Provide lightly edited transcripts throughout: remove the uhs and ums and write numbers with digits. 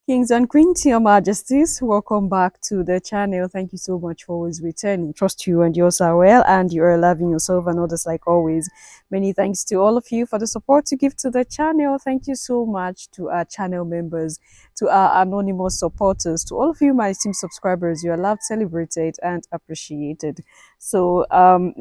Kings and Queens, your majesties, welcome back to the channel. Thank you so much for always returning. Trust you and yours are well and you are loving yourself and others like always. Many thanks to all of you for the support you give to the channel. Thank you so much to our channel members, to our anonymous supporters, to all of you, my team subscribers. You are loved, celebrated, and appreciated. So,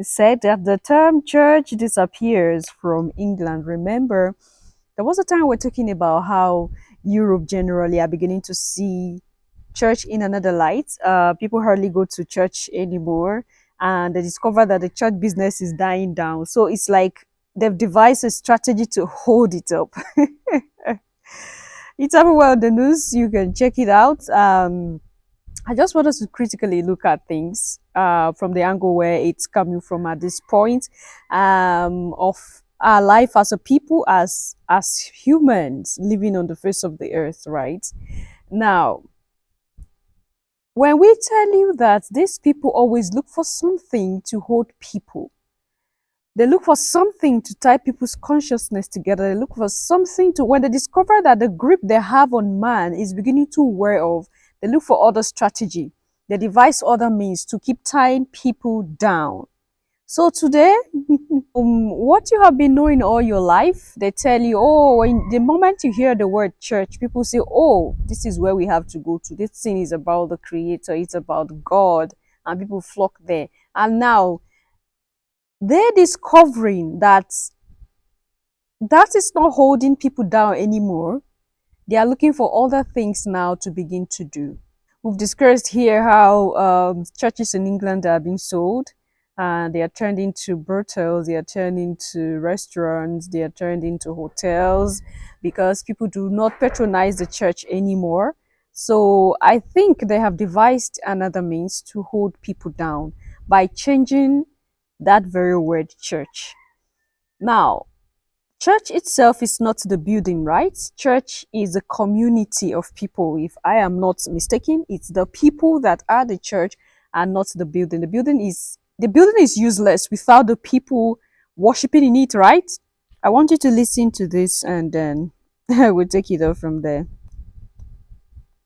said that the term church disappears from England. Remember, there was a time we're talking about how Europe generally are beginning to see church in another light. People hardly go to church anymore, and they discover that the church business is dying down. So it's like they've devised a strategy to hold it up. It's everywhere on the news. You can check it out. I just want us to critically look at things from the angle where it's coming from at this point of our life as a people, as humans living on the face of the earth, right? Now, when we tell you that these people always look for something to hold people, they look for something to tie people's consciousness together. They look for something to, when they discover that the grip they have on man is beginning to wear off, they look for other strategy. They devise other means to keep tying people down. So today, what you have been knowing all your life, they tell you, oh, when the moment you hear the word church, people say, oh, this is where we have to go to. This thing is about the Creator, it's about God, and people flock there. And now they're discovering that that is not holding people down anymore. They are looking for other things now to begin to do. We've discussed here how churches in England are being sold. They are turned into brothels, they are turned into restaurants, they are turned into hotels because people do not patronize the church anymore. So I think they have devised another means to hold people down by changing that very word church. Now, church itself is not the building, right? Church is a community of people. If I am not mistaken, it's the people that are the church and not the building. The building is useless without the people worshiping in it, right? I want you to listen to this and then we'll take it off from there.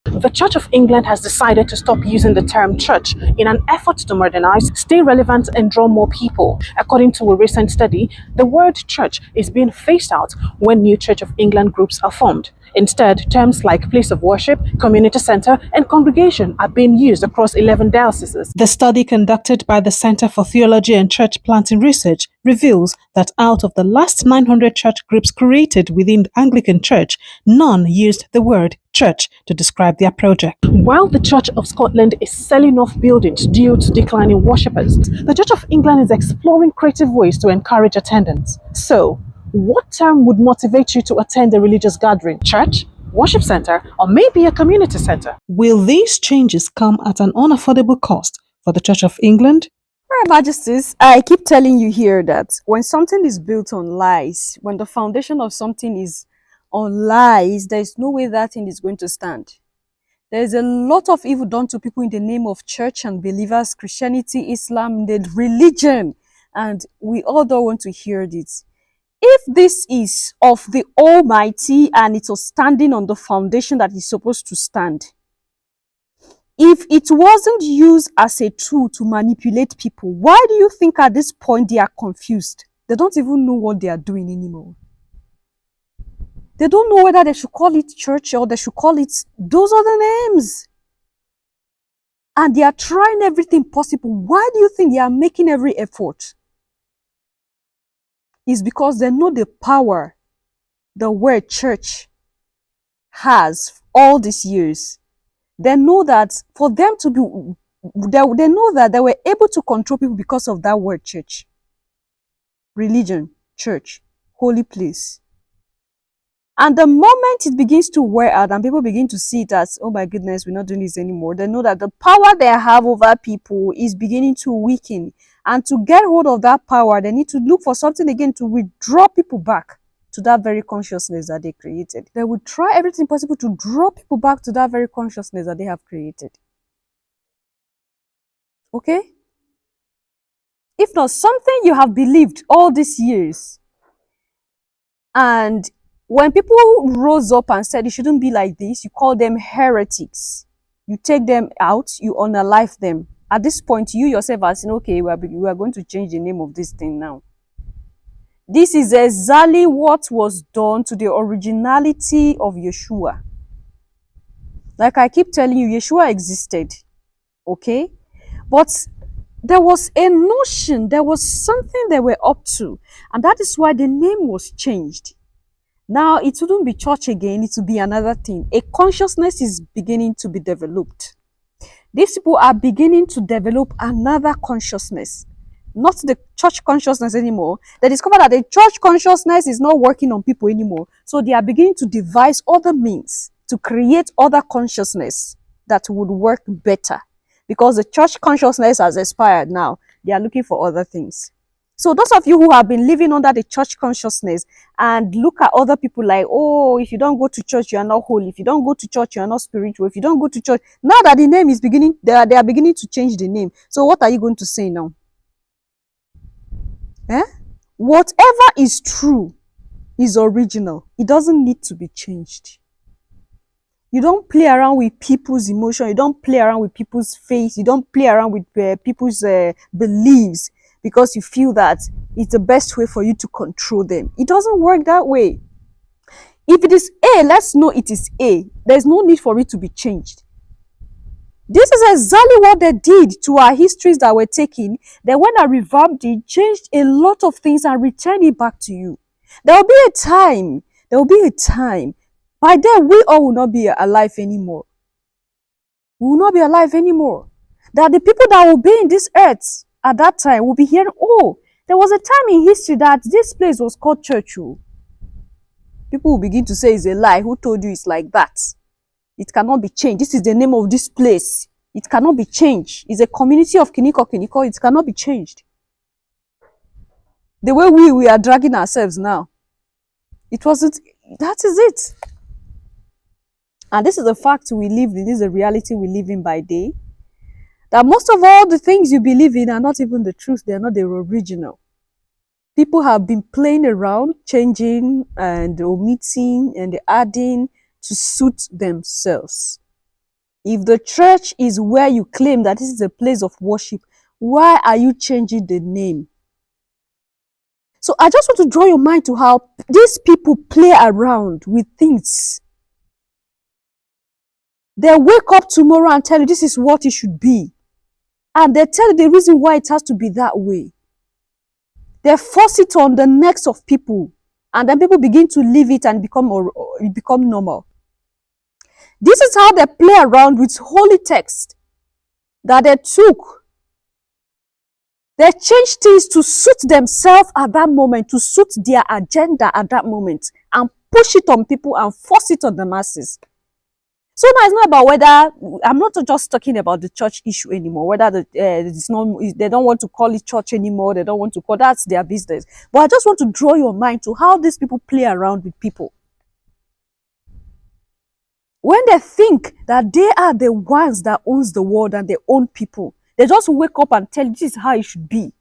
The Church of England has decided to stop using the term church in an effort to modernize, stay relevant, and draw more people. According to a recent study, the word church is being phased out when new Church of England groups are formed. Instead, terms like place of worship, community center, and congregation are being used across 11 dioceses. The study conducted by the Center for Theology and Church Planting Research reveals that out of the last 900 church groups created within the Anglican Church, none used the word church to describe their project. While the Church of Scotland is selling off buildings due to declining worshippers, the Church of England is exploring creative ways to encourage attendance. So, what term would motivate you to attend a religious gathering? Church, worship center, or maybe a community center? Will these changes come at an unaffordable cost for the Church of England? Your Majesties, I keep telling you here that when something is built on lies, when the foundation of something is on lies, there is no way that thing is going to stand. There is a lot of evil done to people in the name of church and believers, Christianity, Islam, the religion, and we all don't want to hear this. If this is of the Almighty and it was standing on the foundation that is supposed to stand, if it wasn't used as a tool to manipulate people, why do you think at this point they are confused? They don't even know what they are doing anymore. They don't know whether they should call it church or they should call it those other names. And they are trying everything possible. Why do you think they are making every effort? It's because they know the power the word church has all these years. They know that for them to be, they know that they were able to control people because of that word church. Religion, church, holy place. And the moment it begins to wear out and people begin to see it as, oh my goodness, we're not doing this anymore, they know that the power they have over people is beginning to weaken. And to get hold of that power, they need to look for something again to withdraw people back to that very consciousness that they created. They will try everything possible to draw people back to that very consciousness that they have created. Okay? If not something you have believed all these years, and When people rose up and said it shouldn't be like this, you call them heretics. You take them out, you unalive them. At this point, you yourself are saying, okay, we are going to change the name of this thing now. This is exactly what was done to the originality of Yeshua. Like I keep telling you, Yeshua existed, okay? But there was a notion, there was something they were up to, and that is why the name was changed. Now, it wouldn't be church again, it will be another thing. A consciousness is beginning to be developed. These people are beginning to develop another consciousness, not the church consciousness anymore. They discover that the church consciousness is not working on people anymore. So they are beginning to devise other means to create other consciousness that would work better. Because the church consciousness has expired now. They are looking for other things. So those of you who have been living under the church consciousness and look at other people like, oh, if you don't go to church, you are not holy. If you don't go to church, you are not spiritual. If you don't go to church, now that the name is beginning, they are beginning to change the name. So what are you going to say now? Eh? Whatever is true is original. It doesn't need to be changed. You don't play around with people's emotion. You don't play around with people's faith. You don't play around with people's beliefs because you feel that it's the best way for you to control them. It doesn't work that way. If it is A, let's know it is A. There's no need for it to be changed. This is exactly what they did to our histories that were taken. Then when I revamped it, changed a lot of things and returned it back to you. There will be a time. By then, we all will not be alive anymore. We will not be alive anymore. That the people that will be in this earth at that time will be hearing, oh, there was a time in history that this place was called church. People will begin to say it's a lie. Who told you it's like that? It cannot be changed. This is the name of this place. It cannot be changed. It's a community of Kiniko. It cannot be changed. The way we are dragging ourselves now. It wasn't, that is it. And this is the fact we live in, this is the reality we live in by day. That most of all the things you believe in are not even the truth, they are not the original. People have been playing around, changing and omitting and adding to suit themselves. If the church is where you claim that this is a place of worship, why are you changing the name? So I just want to draw your mind to how these people play around with things. They wake up tomorrow and tell you this is what it should be. And they tell you the reason why it has to be that way. They force it on the necks of people. And then people begin to live it and become normal. This is how they play around with holy text that they took. They changed things to suit themselves at that moment, to suit their agenda at that moment, and push it on people and force it on the masses. So now it's not about whether, I'm not just talking about the church issue anymore, whether they don't want to call it church anymore, they don't want to call, that's their business. But I just want to draw your mind to how these people play around with people. When they think that they are the ones that owns the world and they own people, they just wake up and tell you this is how it should be.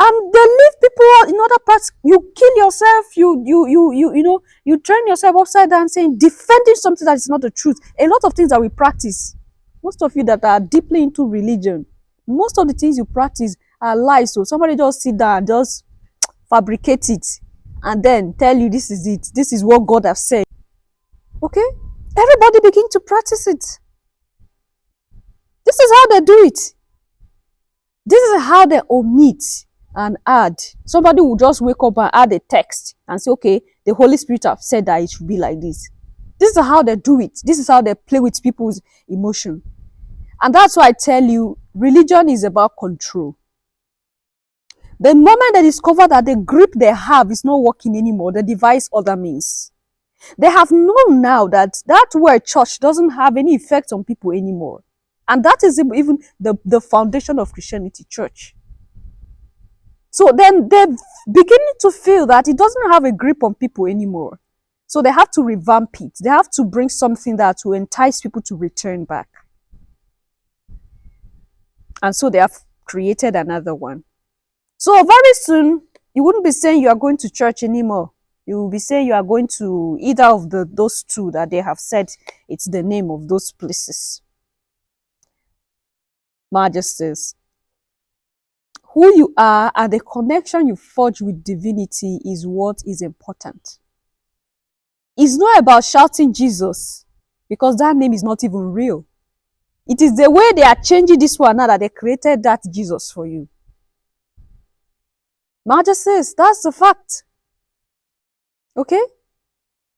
And they leave people in other parts. You kill yourself, you turn yourself upside down saying, defending something that is not the truth. A lot of things that we practice, most of you that are deeply into religion, most of the things you practice are lies. So somebody just sit down and just fabricate it and then tell you this is it. This is what God has said. Okay? Everybody begin to practice it. This is how they do it. This is how they omit and add. Somebody will just wake up and add a text and say, okay, the Holy Spirit have said that it should be like this. This is how they do it. This is how they play with people's emotion. And that's why I tell you, religion is about control. The moment they discover that the grip they have is not working anymore, they devise other means. They have known now that that word church doesn't have any effect on people anymore. And that is even the foundation of Christianity, church. So then they're beginning to feel that it doesn't have a grip on people anymore. So they have to revamp it. They have to bring something that will entice people to return back. And so they have created another one. So very soon, you wouldn't be saying you are going to church anymore. You will be saying you are going to either of those two that they have said it's the name of those places. Majesties. Who you are and the connection you forge with divinity is what is important. It's not about shouting Jesus, because that name is not even real. It is the way they are changing this one now that they created that Jesus for you. Majesties, that's the fact. Okay?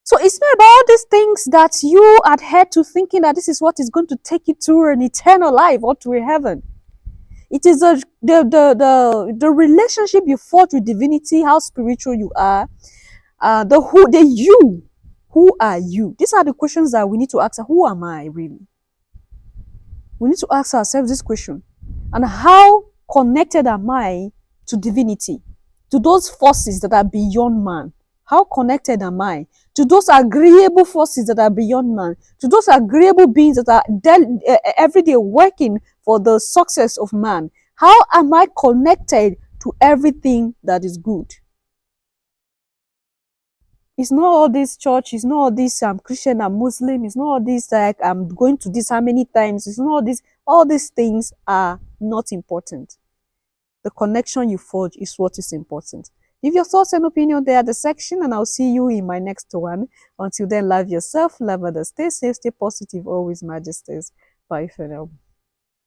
So it's not about all these things that you adhere to, thinking that this is what is going to take you to an eternal life or to a heaven. It is the relationship you forge with divinity, how spiritual you are, the you. Who are you? These are the questions that we need to ask. Who am I really? We need to ask ourselves this question. And how connected am I to divinity? To those forces that are beyond man? How connected am I to those agreeable forces that are beyond man? To those agreeable beings that are every day working for the success of man? How am I connected to everything that is good? It's not all this church, it's not all this Christian and Muslim, it's not all this like I'm going to this how many times, it's not all these things are not important. The connection you forge is what is important. Leave your thoughts and opinion there at the section, and I'll see you in my next one. Until then, love yourself, love others, stay safe, stay positive, always majesties. Bye for now.